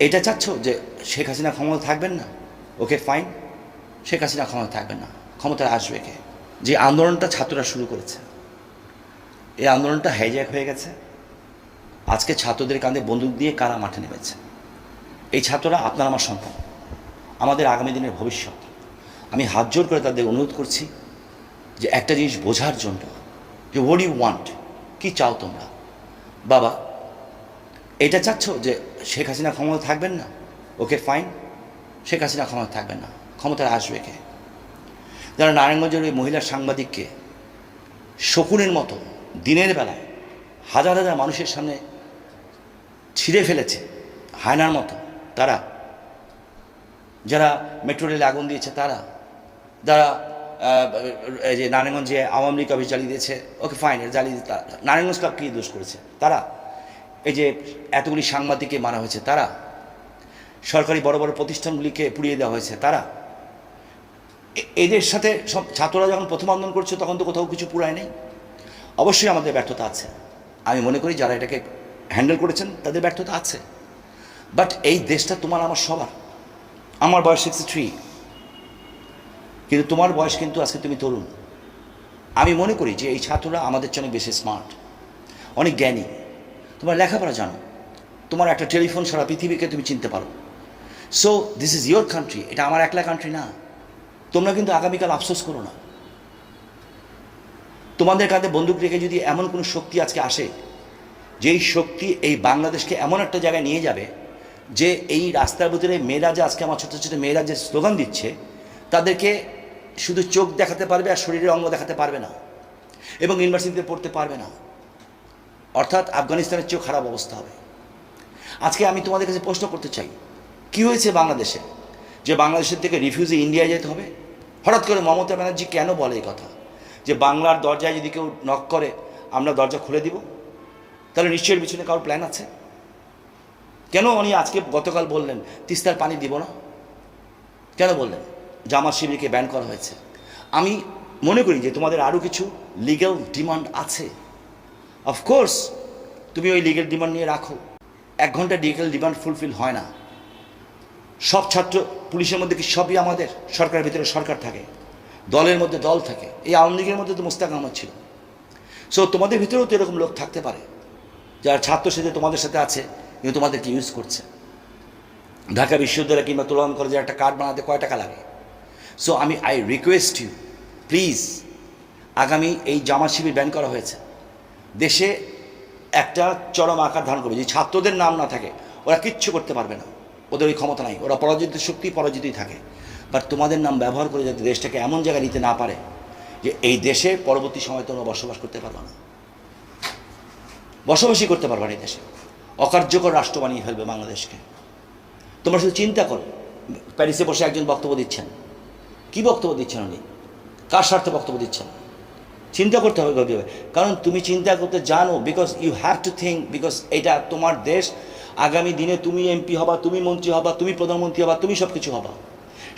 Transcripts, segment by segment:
এটা চাচ্ছ যে শেখ হাসিনা ক্ষমতা থাকবেন না? ওকে ফাইন, শেখ হাসিনা ক্ষমতা থাকবেন না, ক্ষমতায় আসবে কে? যে আন্দোলনটা ছাত্ররা শুরু করেছে, এই আন্দোলনটা হাইজ্যাক হয়ে গেছে। আজকে ছাত্রদের কাঁধে বন্দুক দিয়ে কারা মাঠে নেমেছে? এই ছাত্ররা আপনার আমার সন্তান, আমাদের আগামী দিনের ভবিষ্যৎ। আমি হাত জোর করে তাদের অনুরোধ করছি যে একটা জিনিস বোঝার জন্য, যে হোয়াট ইউ ওয়ান্ট, কী চাও তোমরা? বাবা, এটা চাচ্ছ যে শেখ হাসিনা ক্ষমতা থাকবেন না? ওকে ফাইন, শেখ হাসিনা ক্ষমতা থাকবেন না, ক্ষমতায় আসবে কে? যারা নারায়ণগঞ্জের ওই মহিলা সাংবাদিককে শকুনের মতো দিনের বেলায় হাজার হাজার মানুষের সামনে ছিঁড়ে ফেলেছে হায়নার মতো, তারা, যারা মেট্রো রেলে আগুন দিয়েছে, তারা, যারা এই যে নারায়ণগঞ্জে আওয়ামী লীগ অফিস জ্বালিয়ে দিয়েছে, ওকে ফাইন, জ্বালিয়ে নারায়ণগঞ্জ ক্লাব কী দোষ করেছে? তারা। এই যে এতগুলি সাংবাদিককে মারা হয়েছে, তারা। সরকারি বড় বড় প্রতিষ্ঠানগুলিকে পুড়িয়ে দেওয়া হয়েছে, তারা। এদের সাথে সব ছাত্ররা যখন প্রথম আন্দোলন করছে তখন তো কোথাও কিছু পুরায় নেই। অবশ্যই আমাদের ব্যর্থতা আছে, আমি মনে করি যারা এটাকে হ্যান্ডেল করেছেন তাদের ব্যর্থতা আছে। বাট এই দেশটা তোমার আমার সবার। আমার বয়স 63, কিন্তু তোমার বয়স কিন্তু আজকে তুমি তরুণ। আমি মনে করি যে এই ছাত্ররা আমাদের চেয়ে অনেক বেশি স্মার্ট, অনেক জ্ঞানী। তোমার লেখাপড়া জানো, তোমার একটা টেলিফোন সারা পৃথিবীকে তুমি চিনতে পারো। So this is your country, এটা আমার একলা কান্ট্রি না। তোমরা কিন্তু আগামীকাল আফসোস করো না। তোমাদের কাঁধে বন্দুক রেখে যদি এমন কোনো শক্তি আজকে আসে, যেই শক্তি এই বাংলাদেশকে এমন একটা জায়গায় নিয়ে যাবে যে এই রাস্তার ভিতরে মেয়েরা যে আজকে আমার ছোটো ছোটো মেয়েরা যে স্লোগান দিচ্ছে, তাদেরকে শুধু চোখ দেখাতে পারবে আর শরীরের অঙ্গ দেখাতে পারবে না, এবং ইউনিভার্সিটিতে পড়তে পারবে না। অর্থাৎ আফগানিস্তানের চেয়েও খারাপ অবস্থা হবে। আজকে আমি তোমাদের কাছে প্রশ্ন করতে চাই, কি হয়েছে বাংলাদেশে যে বাংলাদেশের থেকে রিফিউজি ইন্ডিয়ায় যেতে হবে? হঠাৎ করে মমতা ব্যানার্জি কেন বলে এই কথা যে বাংলার দরজায় যদি কেউ নক করে আমরা দরজা খুলে দিব? তাহলে নিশ্চয়ের পিছনে কারোর প্ল্যান আছে। কেন উনি আজকে গতকাল বললেন তিস্তার পানি দিব না? কেন বললেন? জামাত শিবিরকে ব্যান করা হয়েছে। আমি মনে করি যে তোমাদের আরও কিছু লিগ্যাল ডিমান্ড আছে। অফকোর্স তুমি ওই লিগ্যাল ডিমান্ড নিয়ে রাখো। 1 ঘন্টা লিগ্যাল ডিমান্ড ফুলফিল হয় না। সব ছাত্র পুলিশের মধ্যে কি সবই আমাদের? সরকারের ভিতরে সরকার থাকে, দলের মধ্যে দল থাকে। এই আওয়ামী লীগের মধ্যে তো মোস্তাক আহমদ ছিল। সো তোমাদের ভিতরেও তো এরকম লোক থাকতে পারে যারা ছাত্র সাথে তোমাদের সাথে আছে, কিন্তু তোমাদেরকে ইউজ করছে। ঢাকা বিশ্ববিদ্যালয় কিংবা তুলন কলেজের একটা কার্ড বানাতে কয় টাকা লাগে? So I request you, please, আগামী এই জামাত শিবির ব্যান করা হয়েছে, দেশে একটা চরম আকার ধারণ করবে। যে ছাত্রদের নাম না থাকে ওরা কিচ্ছু করতে পারবে না, ওদের ওই ক্ষমতা নাই, ওরা পরাজিত শক্তি, পরাজিতই থাকে। বাট তোমাদের নাম ব্যবহার করে যাতে দেশটাকে এমন জায়গায় নিতে না পারে যে এই দেশে পরবর্তী সময় তোমরা বসবাস করতে পারবে না, বসবাসই করতে পারবে না। এই দেশে অকার্যকর রাষ্ট্র বানিয়ে ফেলবে বাংলাদেশকে। তোমরা শুধু চিন্তা করো, প্যারিসে বসে একজন বক্তব্য দিচ্ছেন, কি বক্তব্য দিচ্ছেন উনি? কার স্বার্থে বক্তব্য দিচ্ছেন? চিন্তা করতে হবে গভীরভাবে, কারণ তুমি চিন্তা করতে জানো। Because you have to think, because এটা তোমার দেশ। আগামী দিনে তুমি এমপি হবা, তুমি মন্ত্রী হবা, তুমি প্রধানমন্ত্রী হবা, তুমি সব কিছু হবা।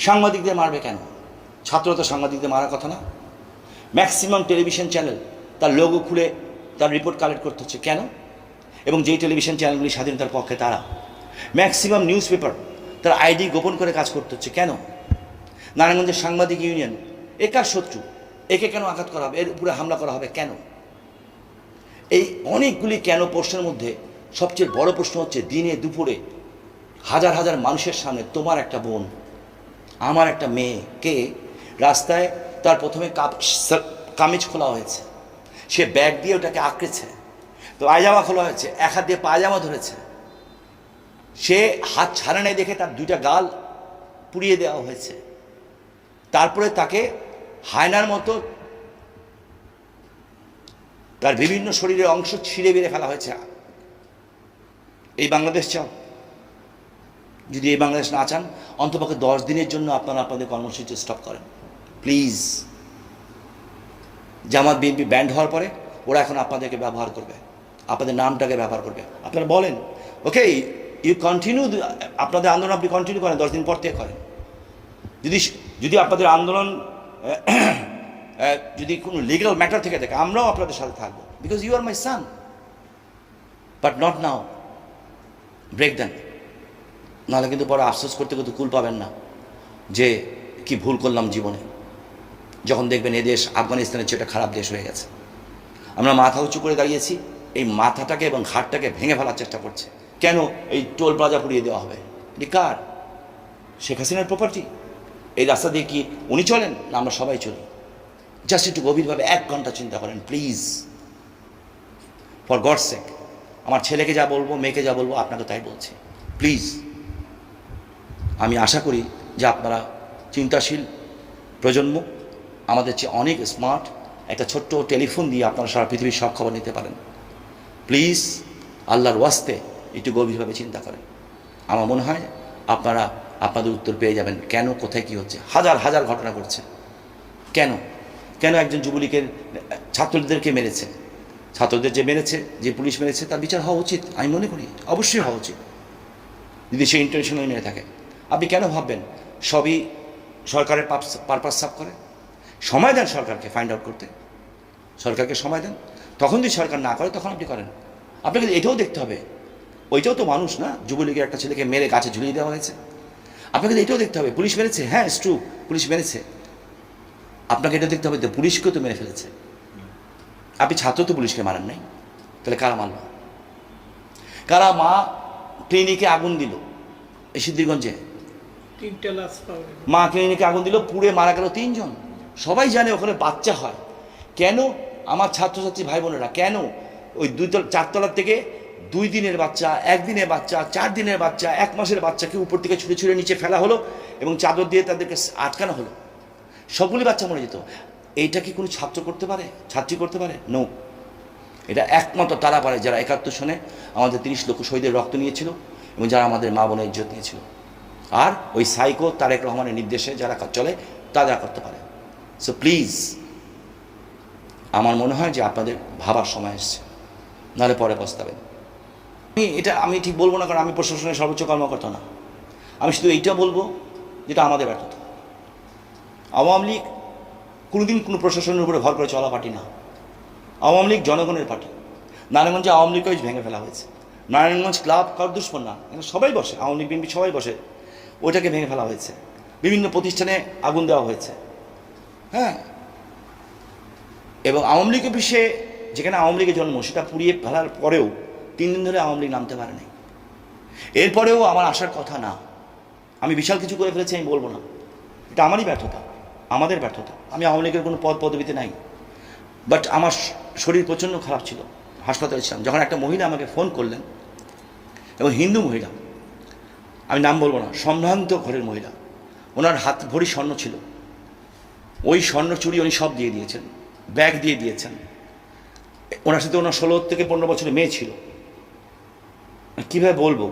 সাংবাদিকদের মারবে কেন? ছাত্ররা তো সাংবাদিকদের মারার কথা না। ম্যাক্সিমাম টেলিভিশন চ্যানেল তার লোগো খুলে তার রিপোর্ট কালেক্ট করতে হচ্ছে কেন? এবং যেই টেলিভিশন চ্যানেলগুলি স্বাধীনতার পক্ষে, তারা ম্যাক্সিমাম নিউজ পেপার তার আইডি গোপন করে কাজ করতে হচ্ছে কেন? নারায়ণগঞ্জের সাংবাদিক ইউনিয়ন একার শত্রু, একে কেন আঘাত করা হবে, এর উপরে হামলা করা হবে কেন? এই অনেকগুলি কেন প্রশ্নের মধ্যে সবচেয়ে বড় প্রশ্ন হচ্ছে, দিনে দুপুরে হাজার হাজার মানুষের সামনে তোমার একটা বোন, আমার একটা মেয়েকে রাস্তায় তার প্রথমে কামিজ খোলা হয়েছে, সে ব্যাগ দিয়ে ওটাকে আঁকড়েছে, তো পায়জামা খোলা হয়েছে, এক হাত দিয়ে পায়জামা ধরেছে, সে হাত ছাড়ে নাই দেখে তার 2টা গাল পুড়িয়ে দেওয়া হয়েছে। তারপরে তাকে হায়নার মতো তার বিভিন্ন শরীরের অংশ ছিঁড়ে বেড়ে ফেলা হয়েছে। এই বাংলাদেশ চাও? যদি এই বাংলাদেশ না চান, অন্তপক্ষে 10 দিনের জন্য আপনারা আপনাদের কর্মসূচি স্টপ করেন প্লিজ। জামাত বিএনপি ব্যান্ড হওয়ার পরে ওরা এখন আপনাদেরকে ব্যবহার করবে, আপনাদের নামটাকে ব্যবহার করবে। আপনারা বলেন ওকে ইউ কন্টিনিউ, আপনাদের আন্দোলন আপনি কন্টিনিউ করেন, 10 দিন পর থেকে করেন। যদি আপনাদের আন্দোলন যদি কোনো লিগাল ম্যাটার থেকে থাকে, আমরাও আপনাদের সাথে থাকবো, because you are my son, but not now. Break দেন, নাহলে কিন্তু পরে আফসোস করতে করতে কুল পাবেন না যে কি ভুল করলাম জীবনে, যখন দেখবেন এ দেশ আফগানিস্তানের চেয়ে একটা খারাপ দেশ হয়ে গেছে। আমরা মাথা উঁচু করে দাঁড়িয়েছি, এই মাথাটাকে এবং ঘাটটাকে ভেঙে ফেলার চেষ্টা করছে। কেন এই টোল প্লাজা পুড়িয়ে দেওয়া হবে? এটি কার? শেখ হাসিনার প্রপার্টি। এই রাস্তা দিয়ে কি উনি চলেন না আমরা সবাই চলি? জাস্ট একটু গভীরভাবে 1 ঘন্টা চিন্তা করেন প্লিজ, ফর গডস সেক। আমার ছেলেকে যা বলবো, মেয়েকে যা বলবো, আপনাকে তাই বলছি, প্লিজ। আমি আশা করি যে আপনারা চিন্তাশীল প্রজন্ম, আমাদের চেয়ে অনেক স্মার্ট। একটা ছোট্ট টেলিফোন দিয়ে আপনারা সারা পৃথিবীর সব খবর নিতে পারেন। প্লিজ আল্লাহর ওয়াস্তে একটু গভীরভাবে চিন্তা করেন। আমার মনে হয় আপনারা আপনাদের উত্তর পেয়ে যাবেন কেন, কোথায় কী হচ্ছে। হাজার হাজার ঘটনা ঘটছে। কেন কেন একজন যুবলীগের ছাত্রদেরকে মেরেছে? ছাত্রদের যে মেরেছে, যে পুলিশ মেরেছে, তার বিচার হওয়া উচিত আমি মনে করি, অবশ্যই হওয়া উচিত যদি সে ইন্টারন্যাশনাল মেরে থাকে। আপনি কেন ভাববেন সবই সরকারের পারপাস সার্ভ করে? সময় দেন সরকারকে ফাইন্ড আউট করতে, সরকারকে সময় দেন। তখন যদি সরকার না করে তখন আপনি করেন। আপনাকে এটাও দেখতে হবে, ওইটাও তো মানুষ না? যুবলীগের একটা ছেলেকে মেরে গাছে ঝুলিয়ে দেওয়া হয়েছে। আপনাকে এটাও দেখতে হবে, পুলিশ মেরেছে, হ্যাঁ ইটস ট্রু, পুলিশ মেরেছে। আপনাকে এটা দেখতে হবে যে পুলিশকেও তো মেরে ফেলেছে। আপনি ছাত্র তো পুলিশকে মারেন নাই, তাহলে কারা মারল? কারা মা ক্লিনিকে আগুন দিল এই সিদ্ধিরগঞ্জে? মা ক্লিনিকে আগুন দিল, পুড়ে মারা গেল 3 জন। সবাই জানে ওখানে বাচ্চা হয়। কেন আমার ছাত্রছাত্রী ভাই বোনেরা, কেন ওই 4 তলার থেকে 2 দিনের বাচ্চা, 1 দিনের বাচ্চা, 4 দিনের বাচ্চা, 1 মাসের বাচ্চাকে উপর থেকে ছুঁড়ে ছুঁড়ে নিচে ফেলা হলো এবং চাদর দিয়ে তাদেরকে আটকানো হলো? সবগুলি বাচ্চা মরে যেত। এইটা কি কোনো ছাত্র করতে পারে, ছাত্রী করতে পারে? নো। এটা একমাত্র তারা পারে যারা 71 সনে আমাদের 30 লক্ষ শহীদের রক্ত নিয়েছিল এবং যারা আমাদের মা বোনের ইজ্জত নিয়েছিল। আর ওই সাইকো তারেক রহমানের নির্দেশে যারা চলে তারা করতে পারে। সো প্লিজ, আমার মনে হয় যে আপনাদের ভাবার সময় এসছে, নাহলে পরে পস্তাবেন। আমি ঠিক বলবো না, কারণ আমি প্রশাসনের সর্বোচ্চ কর্মকর্তা না। আমি শুধু এইটা বলবো যেটা আমাদের ব্যর্থতা। আওয়ামী লীগ কোনোদিন কোনো প্রশাসনের উপরে ভর করে চলা পার্টি না। আওয়ামী লীগ জনগণের পার্টি। নারায়ণগঞ্জে আওয়ামী লীগকে ভেঙে ফেলা হয়েছে। নারায়ণগঞ্জ ক্লাব কার দুশ্মন না, এখানে সবাই বসে, আওয়ামী লীগ বিএনপি সবাই বসে, ওইটাকে ভেঙে ফেলা হয়েছে। বিভিন্ন প্রতিষ্ঠানে আগুন দেওয়া হয়েছে, হ্যাঁ। এবং আওয়ামী লীগ অফিসে যেখানে আওয়ামী লীগের জন্ম, সেটা পুড়িয়ে ফেলার পরেও 3 দিন ধরে আওয়ামী লীগ নামতে পারেনি। এরপরেও আমার আসার কথা না। আমি বিশাল কিছু করে ফেলেছি আমি বলবো না, এটা আমারই ব্যর্থতা, আমাদের ব্যর্থতা। আমি আওয়ামী লীগের কোনো পদবিতে নাই, বাট আমার শরীর প্রচণ্ড খারাপ ছিল, হাসপাতালে ছিলাম। যখন একটা মহিলা আমাকে ফোন করলেন, এবং হিন্দু মহিলা, আমি নাম বলবো না, সম্ভ্রান্ত ঘরের মহিলা, ওনার হাত ভরি স্বর্ণ ছিল, ওই স্বর্ণ চুরি উনি সব দিয়ে দিয়েছেন, ব্যাগ দিয়ে দিয়েছেন। ওনার সাথে ওনার 16 থেকে 15 বছরের মেয়ে ছিল। কীভাবে বলবো?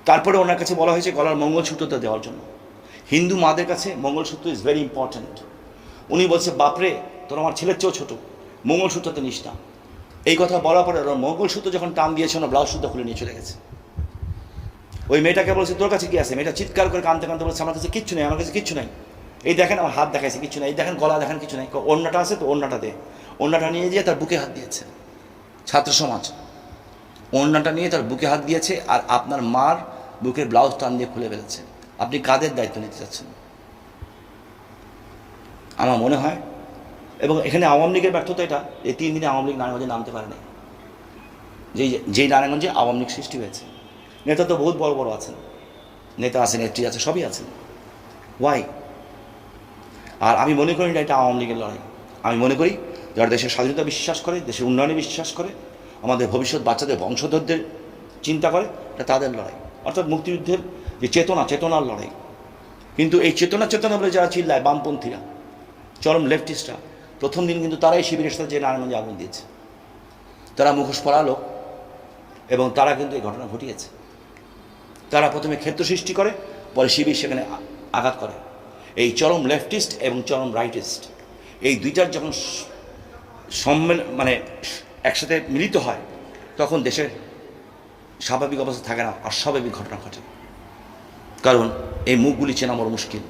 তারপরে ওনার কাছে বলা হয়েছে গলার মঙ্গলসূত্রটা দেওয়ার জন্য। হিন্দু মাদের কাছে মঙ্গলসূত্র ইজ ভেরি ইম্পর্ট্যান্ট। উনি বলছে, বাপরে তোর আমার ছেলের চেয়েও ছোটো, মঙ্গলসূত্রতে নিস না। এই কথা বলার পরে ওরা মঙ্গলসূত্র যখন টান দিয়েছে, ওনার ব্লাউজ সুতো খুলে নিয়ে চলে গেছে। ওই মেয়েটাকে বলছে, তোর কাছে কি আছে? মেয়েটা চিৎকার করে কাঁদতে কাঁদতে বলছে, আমার কাছে কিচ্ছু নেই, আমার কাছে কিচ্ছু নেই। এই দেখেন আমার হাত দেখাইছে, কিচ্ছু নেই। এই দেখেন গলা দেখেন, কিছু নেই। ওড়নাটা আছে তো, ওড়নাটা দে। ওড়নাটা নিয়ে গিয়ে তার বুকে হাত দিয়েছে। ছাত্র সমাজ ওড়নাটা নিয়ে তার বুকে হাত দিয়েছে, আর আপনার মার বুকের ব্লাউজ টান দিয়ে খুলে ফেলেছে। আপনি কাদের দায়িত্ব নিতে চাচ্ছেন? আমার মনে হয়, এবং এখানে আওয়ামী লীগের ব্যর্থতা এটা, এই 3 দিনে আওয়ামী লীগ নারায়ণগঞ্জে নামতে পারেনি। যেই নারায়ণগঞ্জে আওয়ামী লীগ সৃষ্টি হয়েছে, নেতা তো বহুত বড় বড় আছেন, নেতা আছে, নেত্রী আছে, সবই আছেন। ওয়াই? আর আমি মনে করি না এটা আওয়ামী লীগের লড়াই। আমি মনে করি যারা দেশের স্বাধীনতা বিশ্বাস করে, দেশের উন্নয়নে বিশ্বাস করে, আমাদের ভবিষ্যৎ বাচ্চাদের বংশধরদের চিন্তা করে, এটা তাদের লড়াই। অর্থাৎ মুক্তিযুদ্ধের যে চেতনার লড়াই। কিন্তু এই চেতনা বলে যারা চিল্লায়, বামপন্থীরা, চরম লেফটিস্টরা, প্রথম দিন কিন্তু তারাই শিবিরের সাথে যে নারায়ণগঞ্জে আগুন দিয়েছে। তারা মুখোশ পরা লোক, এবং তারা কিন্তু এই ঘটনা ঘটিয়েছে। তারা প্রথমে ক্ষেত্র সৃষ্টি করে, পরে শিবির সেখানে আঘাত করে। এই চরম লেফটিস্ট এবং চরম রাইটিস্ট, এই দুইটার যখন একসাথে মিলিত হয়, তখন দেশের স্বাভাবিক অবস্থা থাকে না, অস্বাভাবিক ঘটনা ঘটে। কারণ এই মুখগুলি চেনা বড় মুশকিল।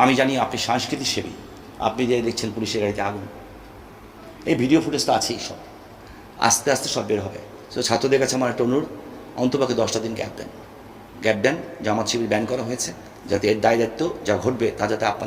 আমি জানি আপনি সাংস্কৃতিক সেবী, আপনি যে দেখছেন পুলিশের গাড়িতে আগুন, এই ভিডিও ফুটেজ তো আছেই, সব আস্তে আস্তে সব বের হবে। তো ছাত্রদের কাছে আমার একটা অনুরোধ, অন্তপক্ষে 10টা দিন গ্যাপ দেন। গ্যাপ দেন, জামাত শিবির ব্যান করা হয়েছে, যাতে এর দায় দায়িত্ব যা ঘটবে তা যাতে আপনাদের